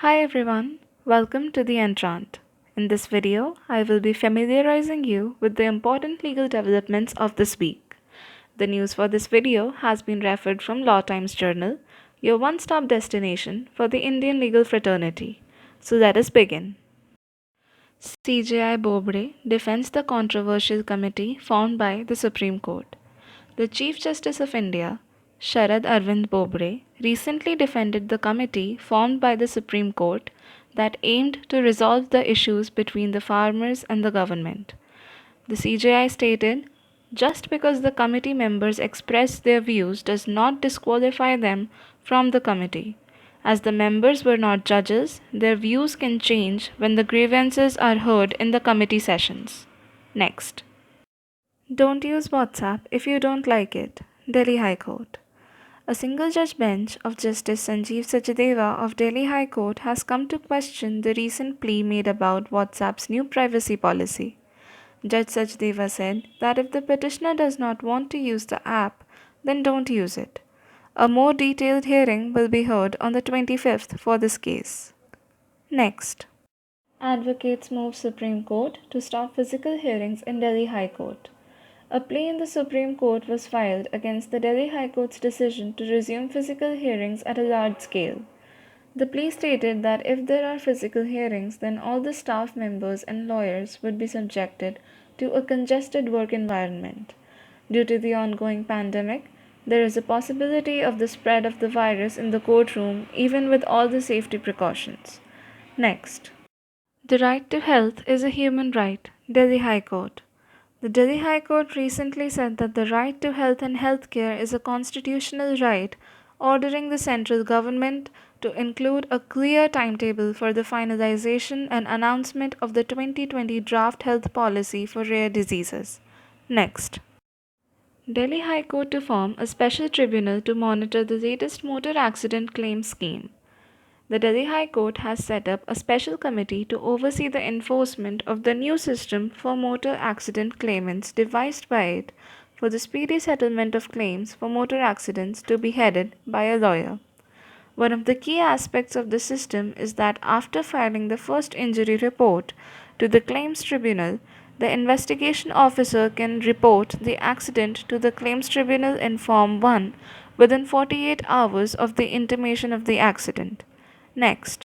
Hi everyone, welcome to the Entrant. In this video, I will be familiarizing you with the important legal developments of this week. The news for this video has been referred from Law Times Journal, your one-stop destination for the Indian legal fraternity. So let us begin. CJI Bombay defends the controversial committee formed by the Supreme Court. The Chief Justice of India, Sharad Arvind Bombay, recently defended the committee formed by the Supreme Court that aimed to resolve the issues between the farmers and the government. The CJI stated, just because the committee members expressed their views does not disqualify them from the committee. As the members were not judges, their views can change when the grievances are heard in the committee sessions. Next. Don't use WhatsApp if you don't like it. Delhi High Court. A single judge bench of Justice Sanjeev Sachdeva of Delhi High Court has come to question the recent plea made about WhatsApp's new privacy policy. Judge Sachdeva said that if the petitioner does not want to use the app, then don't use it. A more detailed hearing will be heard on the 25th for this case. Next. Advocates move Supreme Court to stop physical hearings in Delhi High Court. A plea in the Supreme Court was filed against the Delhi High Court's decision to resume physical hearings at a large scale. The plea stated that if there are physical hearings, then all the staff members and lawyers would be subjected to a congested work environment. Due to the ongoing pandemic, there is a possibility of the spread of the virus in the courtroom even with all the safety precautions. Next. The right to health is a human right. Delhi High Court. The Delhi High Court recently said that the right to health and healthcare is a constitutional right, ordering the central government to include a clear timetable for the finalization and announcement of the 2020 draft health policy for rare diseases. Next. Delhi High Court to form a special tribunal to monitor the latest motor accident claim scheme. The Delhi High Court has set up a special committee to oversee the enforcement of the new system for motor accident claimants devised by it for the speedy settlement of claims for motor accidents to be headed by a lawyer. One of the key aspects of the system is that after filing the first injury report to the claims tribunal, the investigation officer can report the accident to the claims tribunal in Form 1 within 48 hours of the intimation of the accident. Next.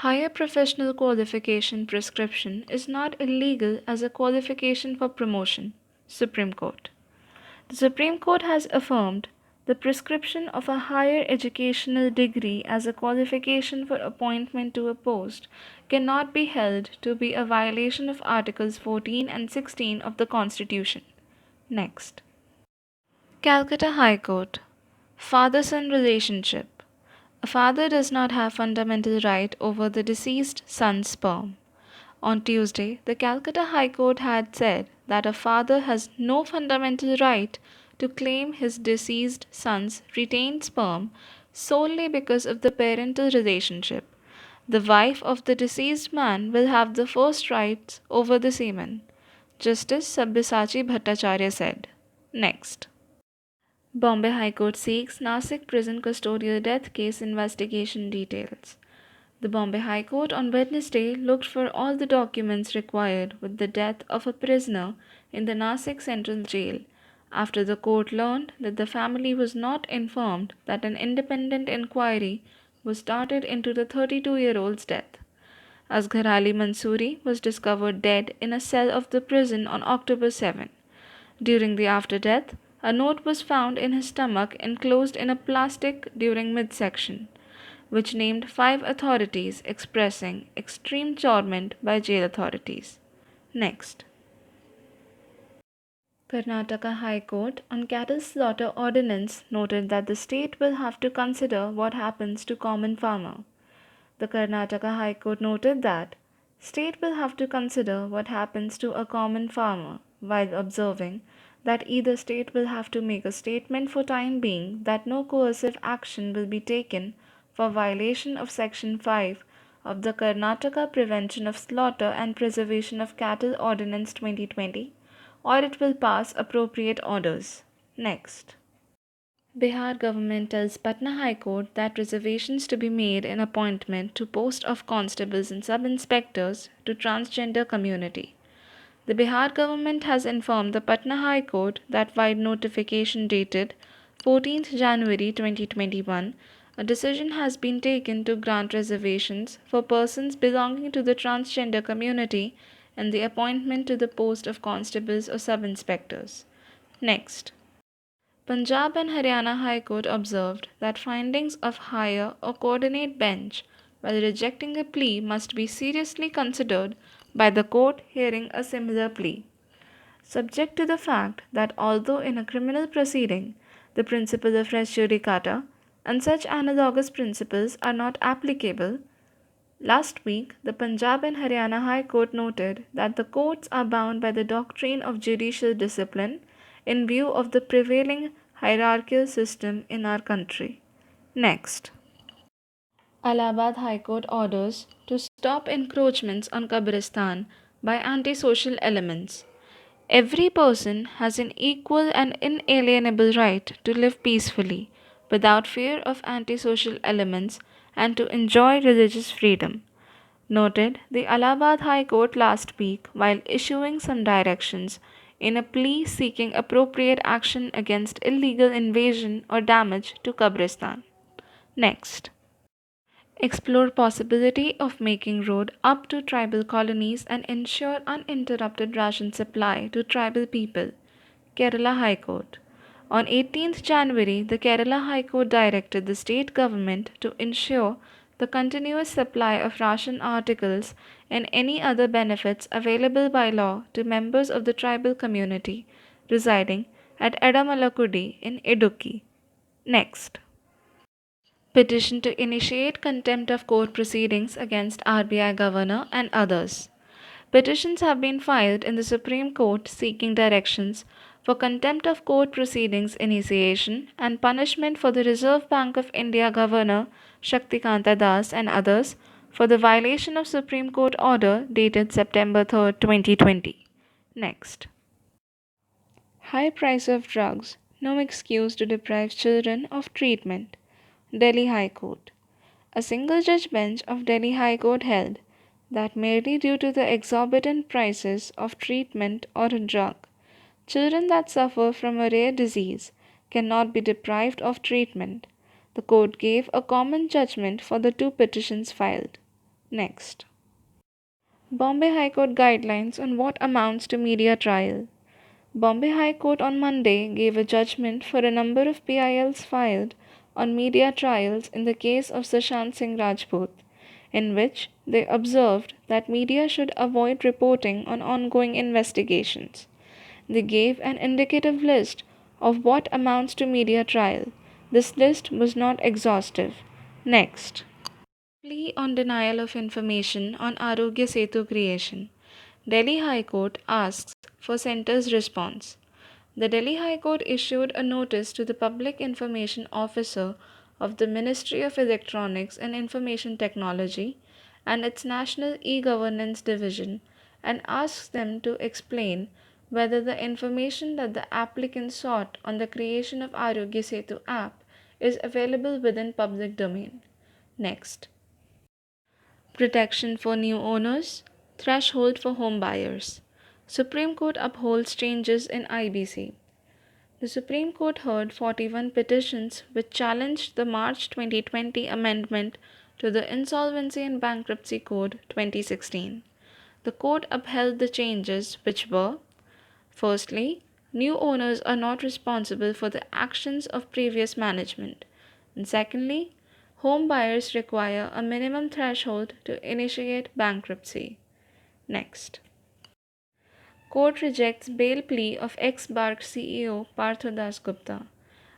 Higher professional qualification prescription is not illegal as a qualification for promotion. Supreme Court. The Supreme Court has affirmed the prescription of a higher educational degree as a qualification for appointment to a post cannot be held to be a violation of Articles 14 and 16 of the Constitution. Next. Calcutta High Court. Father-son relationship. A father does not have fundamental right over the deceased son's sperm. On Tuesday, the Calcutta High Court had said that a father has no fundamental right to claim his deceased son's retained sperm solely because of the parental relationship. The wife of the deceased man will have the first rights over the semen, Justice Sabyasachi Bhattacharya said. Next. Bombay High Court seeks NASHIK prison custodial death case investigation details. The Bombay High Court on Wednesday looked for all the documents required with the death of a prisoner in the NASHIK Central Jail after the court learned that the family was not informed that an independent inquiry was started into the 32-year-old's death. Asghar Ali Mansoori was discovered dead in a cell of the prison on October 7. During the after-death, a note was found in his stomach enclosed in a plastic during midsection, which named 5 authorities expressing extreme torment by jail authorities. Next. Karnataka High Court on cattle slaughter ordinance noted that the state will have to consider what happens to common farmer. The Karnataka High Court noted that state will have to consider what happens to a common farmer while observing that either state will have to make a statement for time being that no coercive action will be taken for violation of Section 5 of the Karnataka Prevention of Slaughter and Preservation of Cattle Ordinance 2020, or it will pass appropriate orders. Next. Bihar government tells Patna High Court that reservations to be made in appointment to post of constables and sub-inspectors to transgender community. The Bihar government has informed the Patna High Court that via notification dated 14th January 2021, a decision has been taken to grant reservations for persons belonging to the transgender community and the appointment to the post of constables or sub-inspectors. Next. Punjab and Haryana High Court observed that findings of higher or coordinate bench while rejecting a plea must be seriously considered by the court hearing a similar plea. Subject to the fact that although in a criminal proceeding the principle of res judicata and such analogous principles are not applicable, last week the Punjab and Haryana High Court noted that the courts are bound by the doctrine of judicial discipline in view of the prevailing hierarchical system in our country. Next. Allahabad High Court orders to stop encroachments on Qabristan by antisocial elements. Every person has an equal and inalienable right to live peacefully, without fear of antisocial elements, and to enjoy religious freedom, noted the Allahabad High Court last week while issuing some directions in a plea seeking appropriate action against illegal invasion or damage to Qabristan. Next. Explore possibility of making road up to tribal colonies and ensure uninterrupted ration supply to tribal people. Kerala High Court. On 18th January, the Kerala High Court directed the state government to ensure the continuous supply of ration articles and any other benefits available by law to members of the tribal community residing at Edamalakudi in Idukki. Next. Petition to initiate contempt of court proceedings against RBI Governor and others. Petitions have been filed in the Supreme Court seeking directions for contempt of court proceedings initiation and punishment for the Reserve Bank of India Governor Shaktikanta Das and others for the violation of Supreme Court order dated September 3, 2020. Next. High price of drugs, no excuse to deprive children of treatment. Delhi High Court. A single judge bench of Delhi High Court held that merely due to the exorbitant prices of treatment or a drug, children that suffer from a rare disease cannot be deprived of treatment. The court gave a common judgment for the two petitions filed. Next. Bombay High Court guidelines on what amounts to media trial. Bombay High Court on Monday gave a judgment for a number of PILs filed on media trials in the case of Sushant Singh Rajput, in which they observed that media should avoid reporting on ongoing investigations. They gave an indicative list of what amounts to media trial. This list was not exhaustive. Next. Plea on denial of information on AAROGYA SETU creation. Delhi High Court asks for centre's response. The Delhi High Court issued a notice to the Public Information Officer of the Ministry of Electronics and Information Technology and its National E-Governance Division and asks them to explain whether the information that the applicant sought on the creation of AAROGYA SETU app is available within public domain. Next. Protection for new owners, threshold for home buyers. Supreme Court upholds changes in IBC. The Supreme Court heard 41 petitions which challenged the March 2020 amendment to the Insolvency and Bankruptcy Code 2016. The court upheld the changes which were: firstly, new owners are not responsible for the actions of previous management, and secondly, home buyers require a minimum threshold to initiate bankruptcy. Next. Court rejects bail plea of ex-Bark CEO Partho Das Gupta.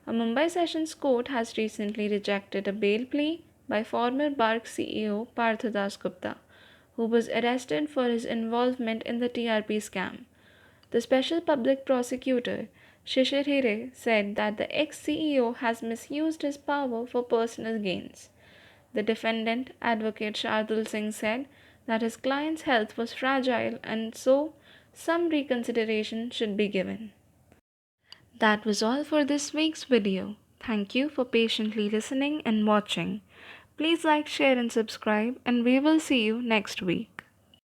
A Mumbai Sessions Court has recently rejected a bail plea by former Bark CEO Partho Das Gupta, who was arrested for his involvement in the TRP scam. The Special Public Prosecutor Shishir Hire said that the ex-CEO has misused his power for personal gains. The defendant, Advocate Shardul Singh, said that his client's health was fragile and so some reconsideration should be given. That was all for this week's video. Thank you for patiently listening and watching. Please like, share, and subscribe, and we will see you next week.